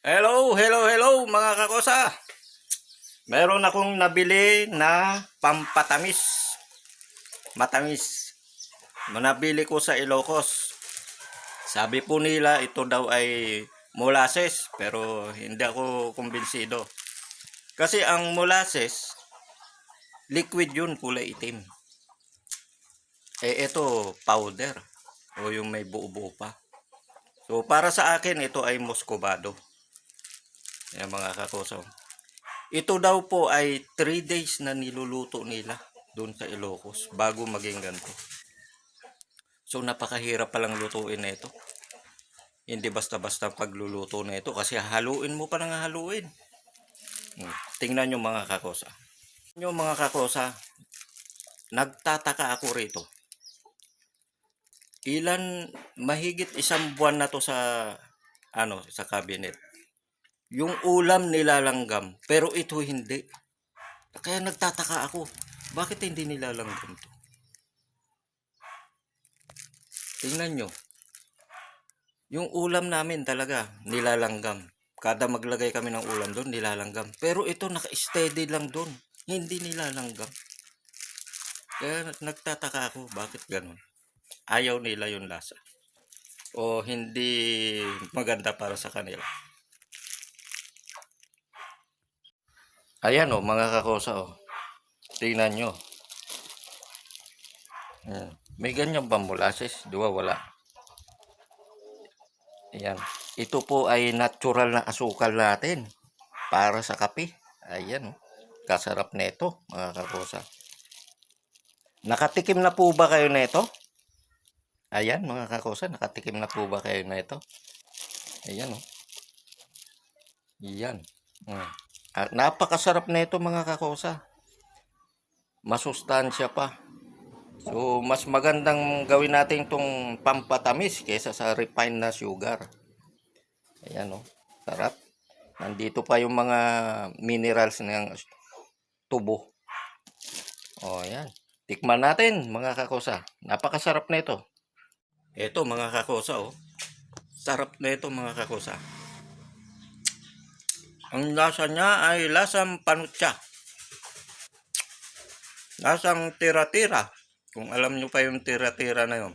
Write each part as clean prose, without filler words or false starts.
Hello mga kakosa. Meron akong nabili na pampatamis. Matamis. Nabili ko sa Ilocos. Sabi po nila ito daw ay molasses, pero hindi ako kumbinsido. Kasi ang molasses, liquid yun, kulay itim. Ito powder o yung may buo-buo pa. So para sa akin ito ay muscovado. Yan mga kakosa. Ito daw po ay 3 days na niluluto nila doon sa Ilocos bago maging ganito. So napakahirap palang lutuin na ito. Hindi basta-basta pagluluto na ito kasi haluin mo pa nang haluin. Tingnan nyo mga kakosa. Mga kakosa, nagtataka ako rito. Mahigit 1 buwan na to sa cabinet. Yung ulam nilalanggam, pero ito hindi. Kaya nagtataka ako, bakit hindi nilalanggam to? Tingnan nyo. Yung ulam namin talaga, nilalanggam. Kada maglagay kami ng ulam doon, nilalanggam. Pero ito naka-steady lang doon, hindi nilalanggam. Kaya nagtataka ako, bakit ganun? Ayaw nila yung lasa. O hindi maganda para sa kanila. Ayan mga kakosa tingnan nyo. May ganyan ba molasses? Diba wala? Ayan. Ito po ay natural na asukal natin para sa kape. Ayan kasarap na ito mga kakosa. Nakatikim na po ba kayo na ito? Ayan mga kakosa, nakatikim na po ba kayo na ito? Ayan Yan. At napakasarap na ito mga kakosa. Masustansya pa. So, mas magandang gawin natin itong pampatamis kaysa sa refined na sugar. Ayan sarap. Nandito pa yung mga minerals ng tubo. Ayan. Tikman natin mga kakosa. Napakasarap na ito. Ito mga kakosa sarap na ito mga kakosa. Ang lasa niya ay lasang panutsa. Lasang tira-tira. Kung alam nyo pa yung tira-tira na yun.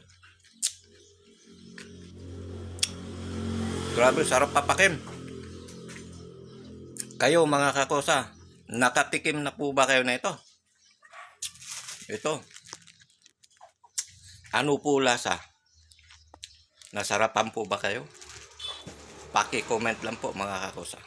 Grabe, sarap papakim. Kayo mga kakosa, nakatikim na po ba kayo na ito? Ito. Ano po lasa? Nasarapan po ba kayo? Paki-comment lang po mga kakosa.